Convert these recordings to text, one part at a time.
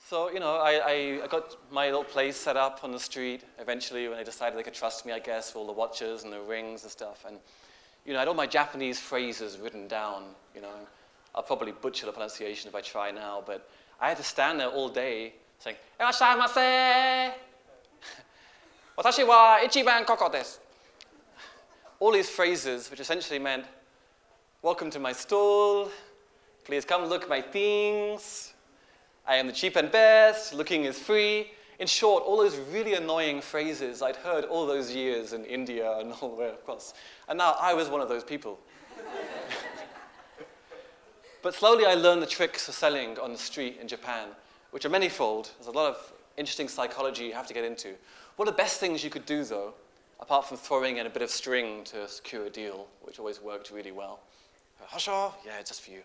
So, I got my little place set up on the street eventually when they decided they could trust me, I guess, for all the watches and the rings and stuff. And, I had all my Japanese phrases written down, I'll probably butcher the pronunciation if I try now, but I had to stand there all day saying, "Irashaimase! Watashi wa ichiban koko desu." All these phrases, which essentially meant, "Welcome to my stall, please come look at my things, I am the cheap and best, looking is free." In short, all those really annoying phrases I'd heard all those years in India and all the way across. And now I was one of those people. But slowly I learned the tricks of selling on the street in Japan, which are manifold. There's a lot of interesting psychology you have to get into. One of the best things you could do, though, apart from throwing in a bit of string to secure a deal, which always worked really well. Hasho? Yeah, just for you.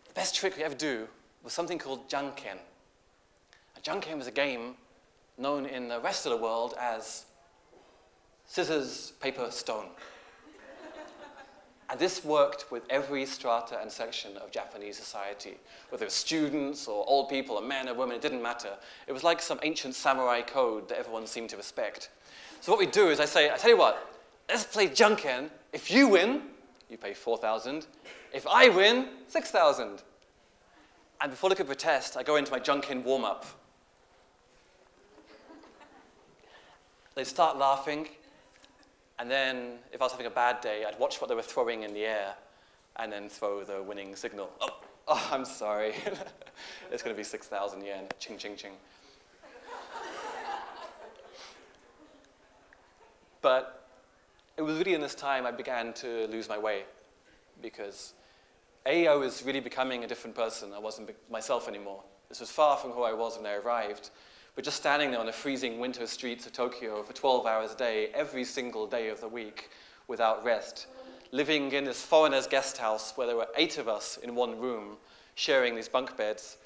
The best trick we ever do was something called janken. A janken was a game known in the rest of the world as scissors, paper, stone. And this worked with every strata and section of Japanese society, whether it was students or old people or men or women, it didn't matter. It was like some ancient samurai code that everyone seemed to respect. So what we do is I tell you what, let's play janken. If you win, you pay 4,000. If I win, 6,000. And before they could protest, I go into my janken warm-up. They'd start laughing. And then, if I was having a bad day, I'd watch what they were throwing in the air and then throw the winning signal. Oh, I'm sorry. It's going to be 6,000 yen. Ching, ching, ching. But it was really in this time I began to lose my way because, A, I was really becoming a different person. I wasn't myself anymore. This was far from who I was when I arrived. But just standing there on the freezing winter streets of Tokyo for 12 hours a day, every single day of the week, without rest, living in this foreigner's guest house where there were 8 of us in one room, sharing these bunk beds,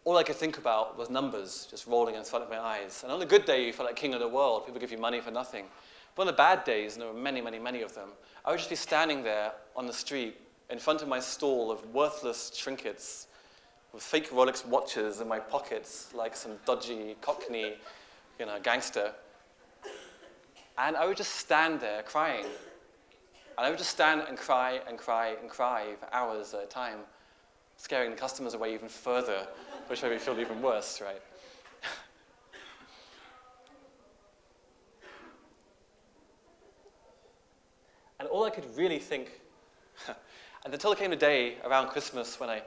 all I could think about was numbers just rolling in front of my eyes. And on a good day, you felt like king of the world. People give you money for nothing. But on the bad days, and there were many, many, many of them, I would just be standing there on the street in front of my stall of worthless trinkets, with fake Rolex watches in my pockets, like some dodgy Cockney, gangster. And I would just stand there crying. And I would just stand and cry and cry and cry for hours at a time, scaring the customers away even further, which made me feel even worse, right? And all I could really think, and until there came a day around Christmas when I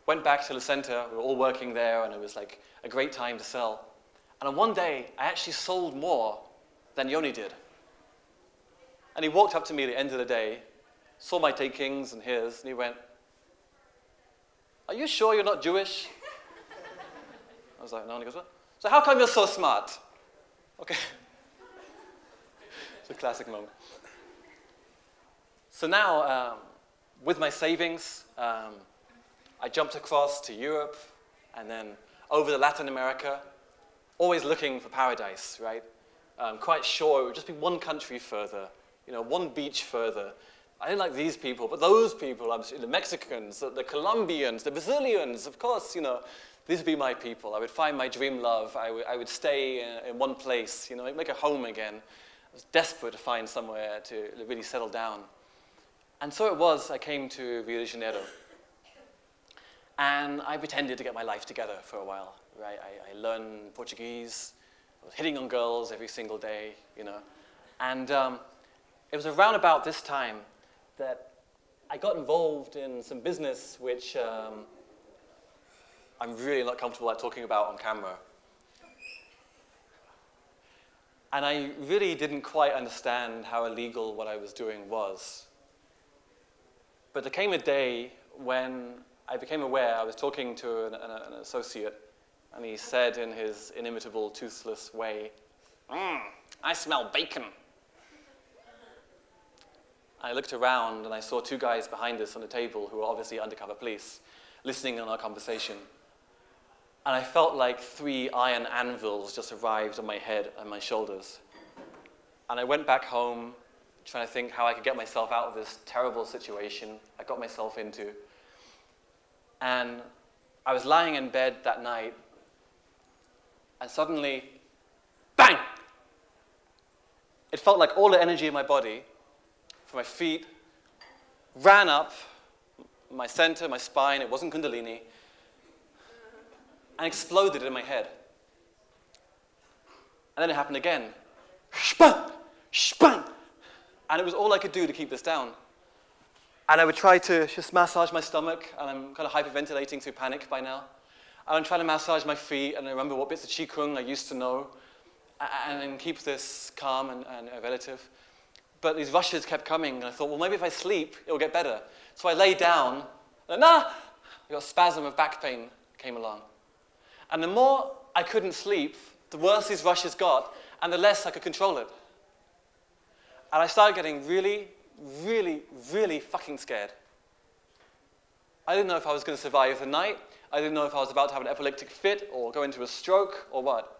went back to the center, we were all working there, and it was like a great time to sell. And on one day, I actually sold more than Yoni did. And he walked up to me at the end of the day, saw my takings and his, and he went, "Are you sure you're not Jewish?" I was like, "No." And he goes, "What? So how come you're so smart?" Okay. It's a classic moment. So now, with my savings, I jumped across to Europe and then over to Latin America, always looking for paradise, right? Quite sure it would just be one country further, one beach further. I didn't like these people, but those people, the Mexicans, the Colombians, the Brazilians, of course, these would be my people. I would find my dream love. I would stay in one place, make a home again. I was desperate to find somewhere to really settle down. And so it was, I came to Rio de Janeiro. And I pretended to get my life together for a while, right? I learned Portuguese. I was hitting on girls every single day, And it was around about this time that I got involved in some business which I'm really not comfortable at talking about on camera. And I really didn't quite understand how illegal what I was doing was. But there came a day when I became aware. I was talking to an associate, and he said in his inimitable, toothless way, "I smell bacon." I looked around, and I saw 2 guys behind us on the table who were obviously undercover police, listening on our conversation. And I felt like 3 iron anvils just arrived on my head and my shoulders. And I went back home, trying to think how I could get myself out of this terrible situation I got myself into. And I was lying in bed that night, and suddenly, bang! It felt like all the energy in my body, from my feet, ran up my center, my spine, it wasn't Kundalini, and exploded in my head. And then it happened again. Shpang! Shpang! And it was all I could do to keep this down. And I would try to just massage my stomach, and I'm kind of hyperventilating through panic by now. And I'm trying to massage my feet, and I remember what bits of Qigong I used to know, and keep this calm and relative. But these rushes kept coming, and I thought, well, maybe if I sleep, it'll get better. So I lay down, and I got a spasm of back pain came along. And the more I couldn't sleep, the worse these rushes got, and the less I could control it. And I started getting really, really, really fucking scared. I didn't know if I was going to survive the night. I didn't know if I was about to have an epileptic fit or go into a stroke or what.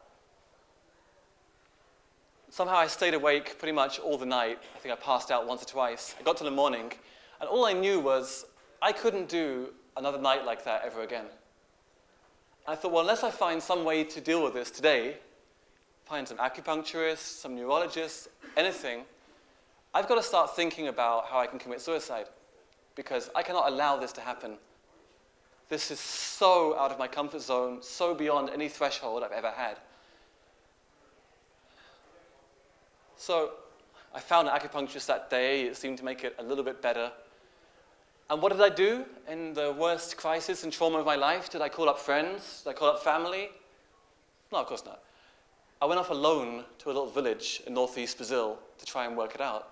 Somehow I stayed awake pretty much all the night. I think I passed out once or twice. I got to the morning, and all I knew was I couldn't do another night like that ever again. And I thought, well, unless I find some way to deal with this today, find some acupuncturists, some neurologists, anything, I've got to start thinking about how I can commit suicide, because I cannot allow this to happen. This is so out of my comfort zone, so beyond any threshold I've ever had. So I found an acupuncturist that day. It seemed to make it a little bit better. And what did I do in the worst crisis and trauma of my life? Did I call up friends? Did I call up family? No, of course not. I went off alone to a little village in northeast Brazil to try and work it out.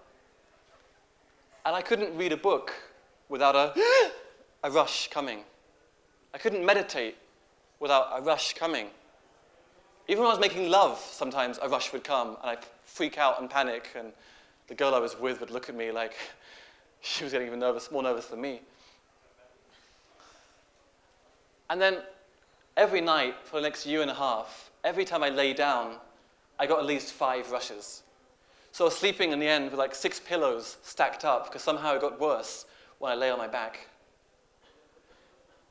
And I couldn't read a book without a rush coming. I couldn't meditate without a rush coming. Even when I was making love, sometimes a rush would come, and I'd freak out and panic, and the girl I was with would look at me like she was getting even nervous, more nervous than me. And then every night for the next year and a half, every time I lay down, I got at least 5 rushes. So I was sleeping in the end with like 6 pillows stacked up, because somehow it got worse when I lay on my back.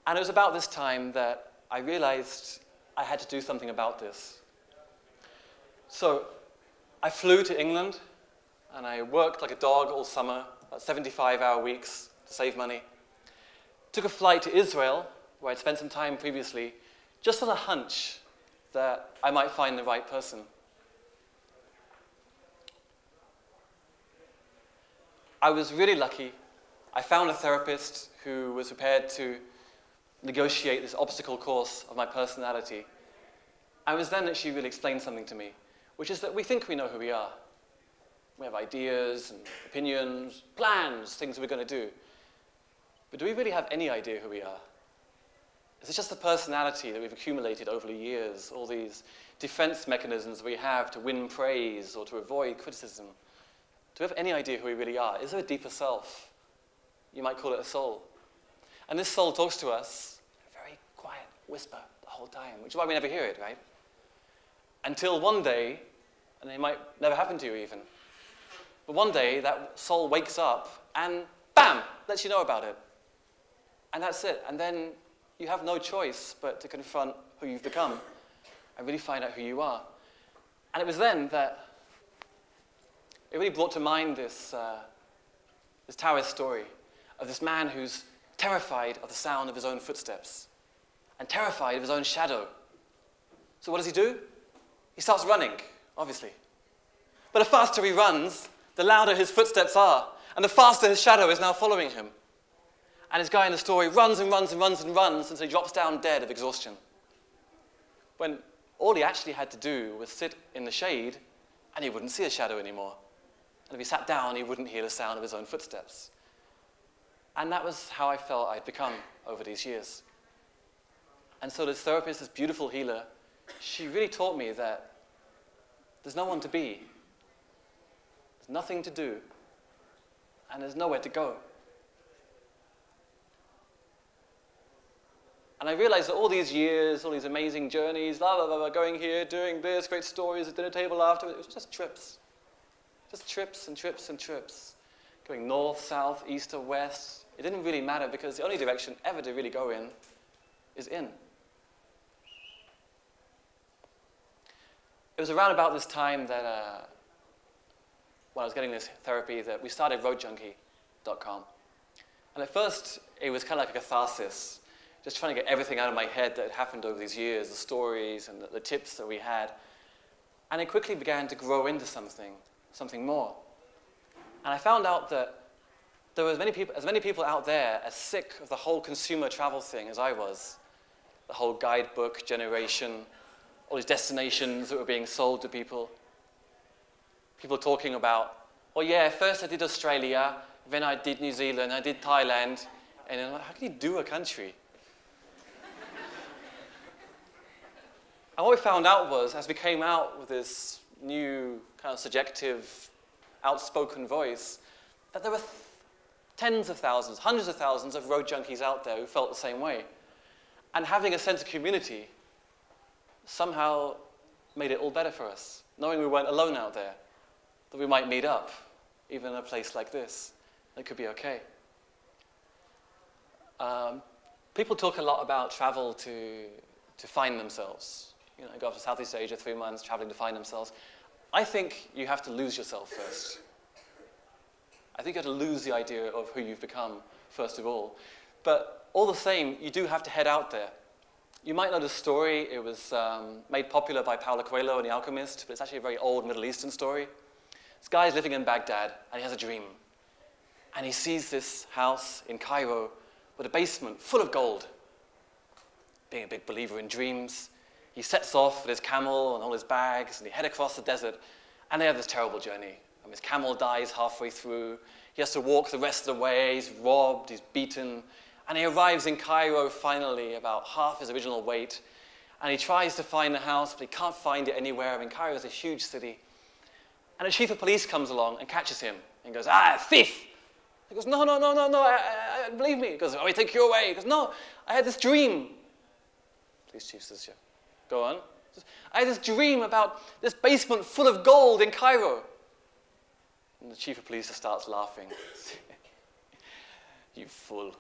And it was about this time that I realized I had to do something about this. So I flew to England, and I worked like a dog all summer, about 75-hour weeks to save money. Took a flight to Israel, where I'd spent some time previously, just on a hunch that I might find the right person. I was really lucky. I found a therapist who was prepared to negotiate this obstacle course of my personality. And it was then that she really explained something to me, which is that we think we know who we are. We have ideas and opinions, plans, things we're going to do. But do we really have any idea who we are? Is it just the personality that we've accumulated over the years, all these defense mechanisms we have to win praise or to avoid criticism? Do we have any idea who we really are? Is there a deeper self? You might call it a soul. And this soul talks to us in a very quiet whisper the whole time, which is why we never hear it, right? Until one day, and it might never happen to you even, but one day that soul wakes up and bam, lets you know about it. And that's it. And then you have no choice but to confront who you've become and really find out who you are. And it was then that it really brought to mind this Taoist story of this man who's terrified of the sound of his own footsteps and terrified of his own shadow. So what does he do? He starts running, obviously. But the faster he runs, the louder his footsteps are, and the faster his shadow is now following him. And this guy in the story runs and runs and runs and runs until he drops down dead of exhaustion. When all he actually had to do was sit in the shade, and he wouldn't see a shadow anymore. And if he sat down, he wouldn't hear the sound of his own footsteps. And that was how I felt I'd become over these years. And so this therapist, this beautiful healer, she really taught me that there's no one to be, there's nothing to do, and there's nowhere to go. And I realized that all these years, all these amazing journeys, blah, blah, blah, blah, going here, doing this, great stories at dinner table after, it was just trips. Just trips and trips and trips. Going north, south, east or west. It didn't really matter because the only direction ever to really go in is in. It was around about this time that, when I was getting this therapy, that we started roadjunkie.com. And at first, it was kind of like a catharsis, just trying to get everything out of my head that had happened over these years, the stories and the tips that we had. And it quickly began to grow into something more. And I found out that there were as many people out there as sick of the whole consumer travel thing as I was. The whole guidebook generation, all these destinations that were being sold to people. People talking about, well, yeah, first I did Australia, then I did New Zealand, I did Thailand, and then how can you do a country? And what we found out was, as we came out with this new kind of subjective, outspoken voice, that there were tens of thousands, hundreds of thousands of road junkies out there who felt the same way. And having a sense of community somehow made it all better for us, knowing we weren't alone out there, that we might meet up, even in a place like this. It could be okay. People talk a lot about travel to find themselves. You know, go off to Southeast Asia, 3 months, traveling to find themselves. I think you have to lose yourself first. I think you have to lose the idea of who you've become, first of all. But all the same, you do have to head out there. You might know the story. It was made popular by Paulo Coelho and The Alchemist, but it's actually a very old Middle Eastern story. This guy's living in Baghdad, and he has a dream. And he sees this house in Cairo with a basement full of gold. Being a big believer in dreams, he sets off with his camel and all his bags, and he head across the desert, and they have this terrible journey. And his camel dies halfway through. He has to walk the rest of the way. He's robbed, he's beaten, and he arrives in Cairo finally, about half his original weight. And he tries to find the house, but he can't find it anywhere. I mean, Cairo is a huge city. And the chief of police comes along and catches him and goes, "Ah, thief!" He goes, no, believe me. He goes, "Oh, we take you away." He goes, "No, I had this dream." Police chief says, "Yeah, go on." He says, "I had this dream about this basement full of gold in Cairo." And the chief of police just starts laughing. "You fool.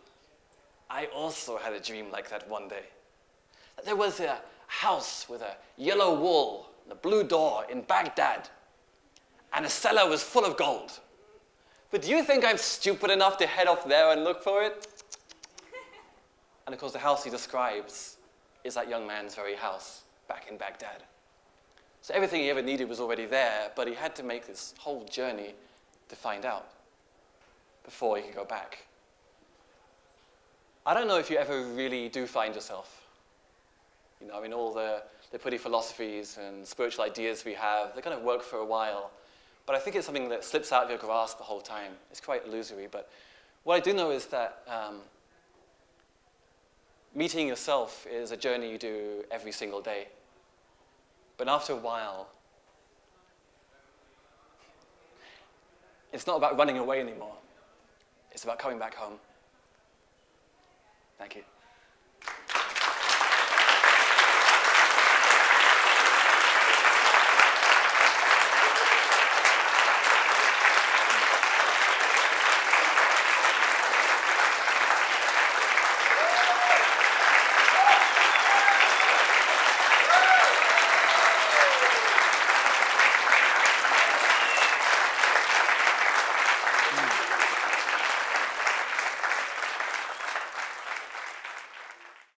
I also had a dream like that one day. There was a house with a yellow wall and a blue door in Baghdad, and a cellar was full of gold. But do you think I'm stupid enough to head off there and look for it?" And of course, the house he describes is that young man's very house back in Baghdad. So everything he ever needed was already there, but he had to make this whole journey to find out before he could go back. I don't know if you ever really do find yourself. You know, I mean, all the pretty philosophies and spiritual ideas we have, they kind of work for a while. But I think it's something that slips out of your grasp the whole time. It's quite illusory. But what I do know is that meeting yourself is a journey you do every single day. But after a while, it's not about running away anymore. It's about coming back home. Thank you.